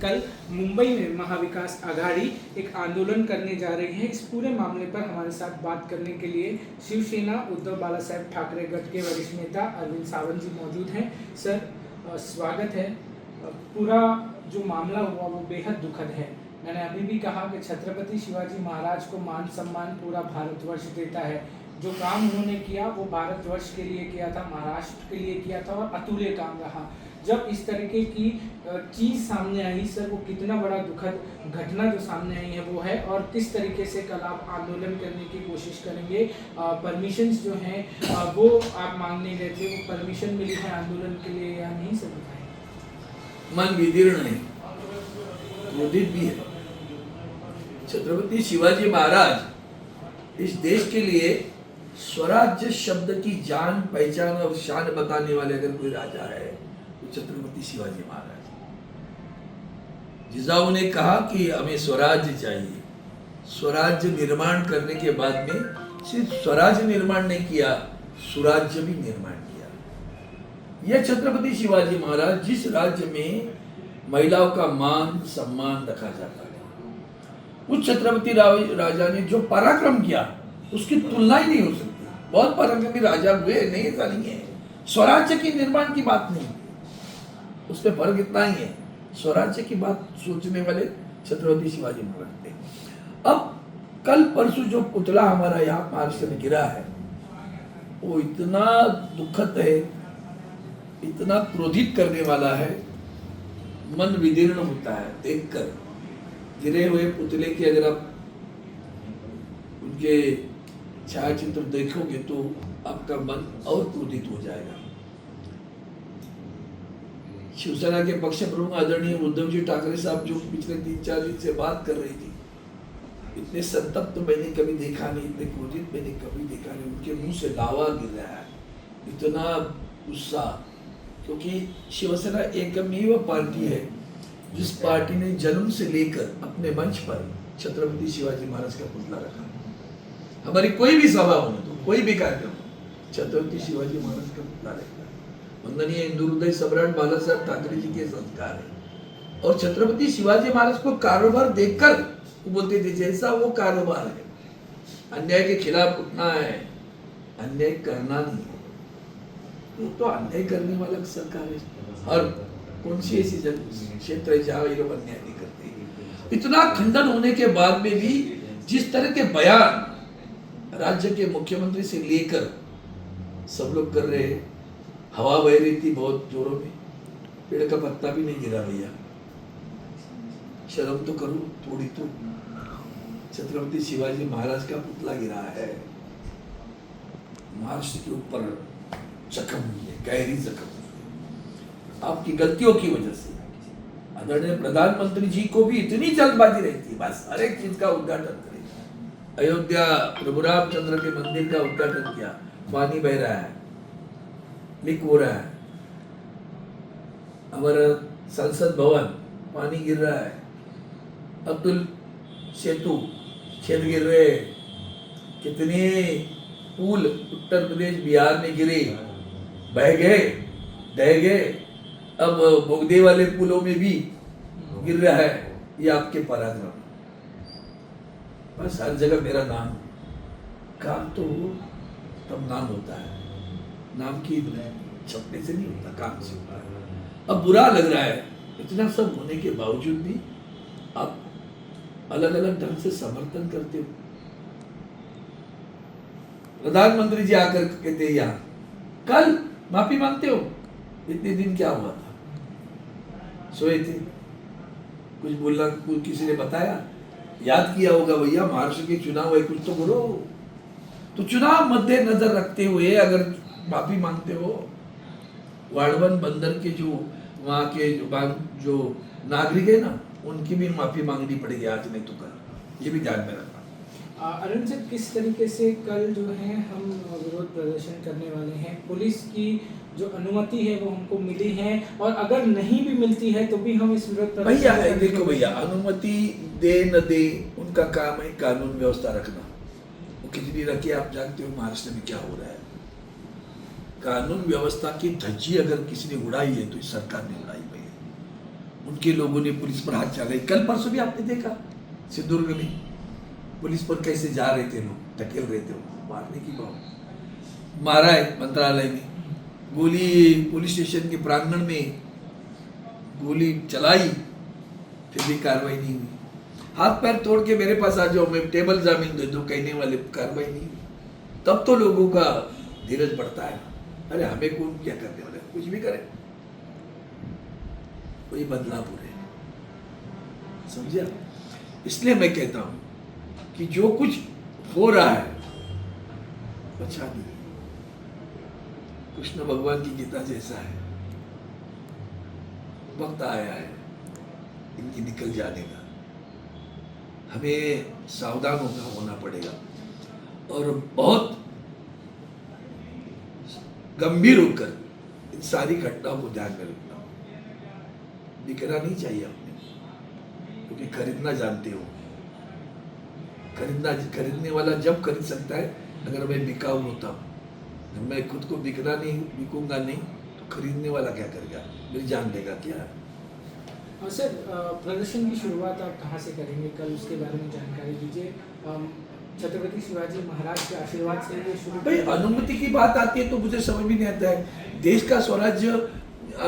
कल मुंबई में महाविकास आघाड़ी एक आंदोलन करने जा रही है। इस पूरे मामले पर हमारे साथ बात करने के लिए शिवसेना उद्धव बाला साहेब ठाकरे गट के वरिष्ठ नेता अरविंद सावंत जी मौजूद हैं। सर स्वागत है। पूरा जो मामला हुआ वो बेहद दुखद है। मैंने अभी भी कहा कि छत्रपति शिवाजी महाराज को मान सम्मान पूरा भारतवर्ष देता है। जो काम उन्होंने किया वो भारतवर्ष के लिए किया था, महाराष्ट्र के लिए किया था और अतुल्य काम रहा। जब इस तरीके की चीज़ सामने आई सर, वो कितना बड़ा दुखद घटना जो सामने आई है वो है, और किस तरीके से कल आप आंदोलन करने की कोशिश करेंगे। परमिशंस जो हैं वो आप मांगने गए थे, वो परमिशन मिली है आंदोलन के लिए या नहीं, सर बताएं। मन विदीर्ण है, क्रोधित भी है। छत्रपति शिवाजी महाराज इस देश के लिए स्वराज्य शब्द की जान पहचान और शान बताने वाले अगर कोई राजा है तो छत्रपति शिवाजी महाराज। जिजाऊ ने कहा कि हमें स्वराज्य चाहिए। स्वराज्य निर्माण करने के बाद में सिर्फ स्वराज्य निर्माण नहीं किया, सुराज्य भी निर्माण किया। यह छत्रपति शिवाजी महाराज जिस राज्य में महिलाओं का मान सम्मान रखा जाता है, उस छत्रपति राजा ने जो पराक्रम किया उसकी तुलना ही नहीं हो सकती। बहुत पराक्रमी राजा हुए, नहीं ऐसा नहीं है। स्वराज्य के निर्माण की बात नहीं, उस पर फर्क इतना ही है। स्वराज्य की बात सोचने वाले छत्रपति शिवाजी महाराज थे। अब कल परसों जो पुतला हमारा यहाँ महाराष्ट्र में गिरा है वो इतना दुखद है, इतना क्रोधित करने वाला है, मन विदीर्ण होता है देखकर। गिरे हुए पुतले की अगर आप उनके छायाचित्र देखोगे तो आपका मन और क्रोधित हो जाएगा। शिवसेना के पक्ष प्रमुख आदरणीय उद्धव जी ठाकरे साहब जो पिछले 3-4 दिन से बात कर रही थी, इतने संतप्त मैंने कभी देखा नहीं, इतने क्रोधित मैंने कभी देखा नहीं। उनके मुंह से लावा गिर रहा है, इतना गुस्सा। क्योंकि शिवसेना एकमेव पार्टी है जिस पार्टी ने जन्म से लेकर अपने मंच पर छत्रपति शिवाजी महाराज का पुतला रखा। हमारी कोई भी सभा होने दो, कोई भी कार्यक्रम, छत्रपति शिवाजी महाराज का पुतला रहेगा। वंदनीय हिंदू हृदय सम्राट बाला साहेब ठाकरे जी के संस्कार है। और छत्रपति शिवाजी महाराज को कारोबार देखकर वो बोलते थे जैसा वो कारोबार है, अन्याय के खिलाफ उठना है, अन्याय करना नहीं है। वो तो अन्याय करने वाला सरकार है। और कौन सी ऐसी क्षेत्र है जहाँ ये लोग अन्याय नहीं करते। इतना खंडन होने के बाद में भी जिस तरह के बयान राज्य के मुख्यमंत्री से लेकर सब लोग कर रहे हैं, हवा बह रही थी बहुत जोरों में, पेड़ का पत्ता भी नहीं गिरा भैया। शर्म तो करो थोड़ी तो। छत्रपति शिवाजी महाराज का पुतला गिरा है, महाराष्ट्र के ऊपर जख्म हुई है, गहरी जख्म आपकी गलतियों की वजह से। आदरणीय प्रधानमंत्री जी को भी इतनी जल्दबाजी रहती है, बस हर एक चीज का उद्घाटन करें। अयोध्या प्रभु रामचंद्र के मंदिर का उद्घाटन किया, पानी बह रहा है, लीक हो रहा है। हमारा संसद भवन पानी गिर रहा है, अब्दुल सेतु छेद गिर रहे, कितने पुल उत्तर प्रदेश बिहार में गिरे, बह गए, ढह गए। अब बोगदे वाले पुलों में भी गिर रहा है। ये आपके पराक्रम। बस हर जगह मेरा नाम, काम तो तब नाम होता है, नाम की छपने से नहीं होता, काम से होता है। अब बुरा लग रहा है, इतना सब होने के बावजूद भी आप अलग अलग ढंग से समर्थन करते हो। प्रधानमंत्री जी आकर कहते यहाँ कल माफी मांगते हो। इतने दिन क्या हुआ था, सोए थे, कुछ बोलना, कुछ किसी ने बताया, याद किया होगा भैया महाराष्ट्र के चुनाव है, कुछ तो बोलो। तो चुनाव मद्देनजर रखते हुए अगर माफी मांगते हो, वाड़वन बंदर के जो वहाँ के जो नागरिक है ना, उनकी भी माफी मांगनी पड़ेगी आज नहीं तो कल, ये भी ध्यान में रखना। अरुण सर, किस तरीके से कल जो है हम विरोध प्रदर्शन करने वाले हैं? पुलिस की जो अनुमति है वो हमको मिली है, और अगर नहीं भी मिलती है तो भी हम इस विरोध भैया देखो भैया, अनुमति दे न दे उनका काम है कानून व्यवस्था रखना। वो कितनी रखी आप जानते हो महाराष्ट्र में क्या हो रहा है। कानून व्यवस्था की धज्जी अगर किसी ने उड़ाई है तो इस सरकार ने उड़ाई हुई है। उनके लोगों ने पुलिस पर हाथ चलाई। कल परसों भी आपने देखा सिंधुदुर्ग में पुलिस पर कैसे जा रहे थे लोग, टकेल रहे थे, मारने की बात। मारा है मंत्रालय में, गोली पुलिस स्टेशन के प्रांगण में गोली चलाई, फिर भी कार्रवाई नहीं हुई। हाथ पैर तोड़ के मेरे पास आ जाओ, मैं टेबल जामीन दे दो, कहने वाले कार्रवाई नहीं हुई। तब तो लोगों का धीरज बढ़ता है। अरे हमें कौन क्या करने वाला है, कुछ भी करे, वही बदलापुर है, समझा। इसलिए मैं कहता हूं कि जो कुछ हो रहा है अच्छा नहीं। कृष्ण भगवान की गीता जैसा है, वक्त आया है इनकी निकल जाने का, हमें सावधान होना पड़ेगा और बहुत गंभीर होकर इन सारी घटनाओं को ध्यान में रखना। बिकना नहीं चाहिए अपने, क्योंकि खरीदना जानते हो, खरीदने वाला जब खरीद सकता है अगर मैं बिकाऊ होता हूँ। मैं खुद को बिकूंगा नहीं तो खरीदने वाला क्या करेगा, मेरी जान देगा क्या। और सर प्रदर्शन की शुरुआत आप कहाँ से करेंगे कल, उसके बारे में जानकारी दीजिए। छत्रपति शिवाजी महाराज के आशीर्वाद से ये शुरू। भाई अनुमति की बात आती है तो मुझे समझ में नहीं आता है, देश का स्वराज्य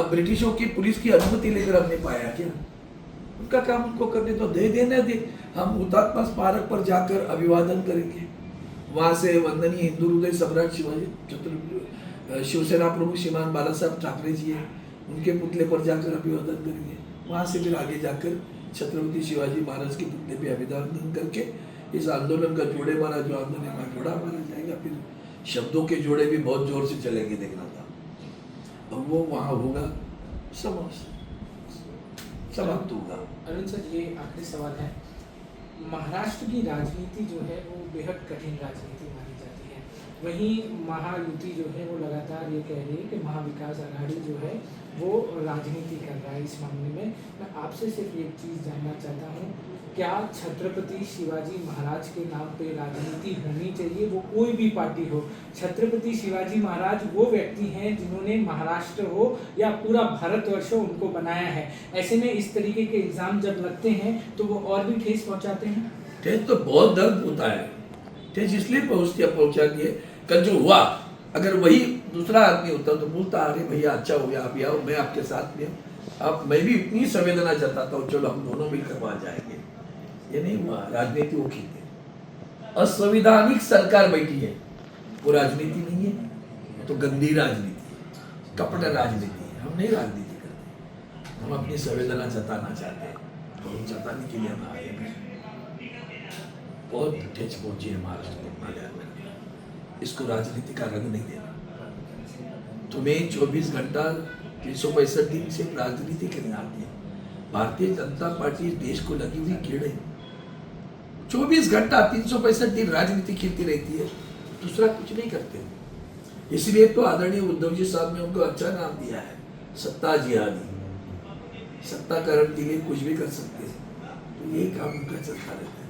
ब्रिटिशों की पुलिस की अनुमति लेकर हमने पाया क्या? उनका काम उनको करने तो दे देना दे। हम हुतात्मा स्मारक पर जाकर अभिवादन करेंगे, वहां से वंदनीय हिंदू हृदय सम्राट शिवाजी शिवसेना प्रमुख श्रीमान बाला साहब ठाकरे जी हैं, उनके पुतले पर जाकर अभिवादन करेंगे। वहां से फिर आगे जाकर छत्रपति शिवाजी महाराज के पुतले पे अभिवादन करके इस आंदोलन का जोड़े मारा, जो आंदोलन का जोड़ा मारा जाएगा। फिर शब्दों के जोड़े भी बहुत जोर से चलेंगे, देखना था। और वो वहाँ होगा, समाप्त होगा। अरुण सर, ये आखिरी सवाल है। महाराष्ट्र की राजनीति जो है वो बेहद कठिन राजनीति मानी जाती है, वहीं महायुति जो है वो लगातार ये कह रही है कि महाविकास आघाड़ी जो है वो राजनीति कर रहा है। इस मामले में मैं आपसे सिर्फ एक चीज़ जानना चाहता हूँ, क्या छत्रपति शिवाजी महाराज के नाम पे राजनीति होनी चाहिए, वो कोई भी पार्टी हो? छत्रपति शिवाजी महाराज वो व्यक्ति हैं जिन्होंने महाराष्ट्र हो या पूरा भारतवर्ष हो उनको बनाया है। ऐसे में इस तरीके के इल्ज़ाम जब लगते हैं तो वो और भी ठेस पहुंचाते हैं। ठेस तो बहुत दर्द होता है, ठेस इसलिए पहुंचाती है। कल जो हुआ, अगर वही दूसरा आदमी होता तो बोलता अरे भैया अच्छा हो गया, आप आओ, मैं आपके साथ में हूँ। अब मैं भी इतनी संवेदना जताता हूँ, चलो हम दोनों मिलकर वहां जाएंगे। ये नहीं हुआ, राजनीति वो की असंवैधानिक सरकार बैठी है, वो राजनीति नहीं है, तो गंदी राजनीति, कपट राजनीति है। हम नहीं राजनीति करते, हम अपनी संवेदना जताना चाहते हैं, तो जताने के लिए हम आए हैं। बहुत ठेस पहुंची है महाराष्ट्र में, इसको राजनीति का रंग नहीं देना। तुम्हें 24 घंटा 365 दिन से राजनीति करनी आती है। भारतीय जनता पार्टी देश को लगी हुई कीड़े, 24 घंटा 365 दिन राजनीति खेलती रहती है, दूसरा कुछ नहीं करते। इसलिए तो आदरणीय उद्धव जी साहब ने उनको अच्छा नाम दिया है, सत्ता जिहादी। सत्ताकरण के लिए कुछ भी कर सकते हैं, तो यही काम उनका चलता रहता है।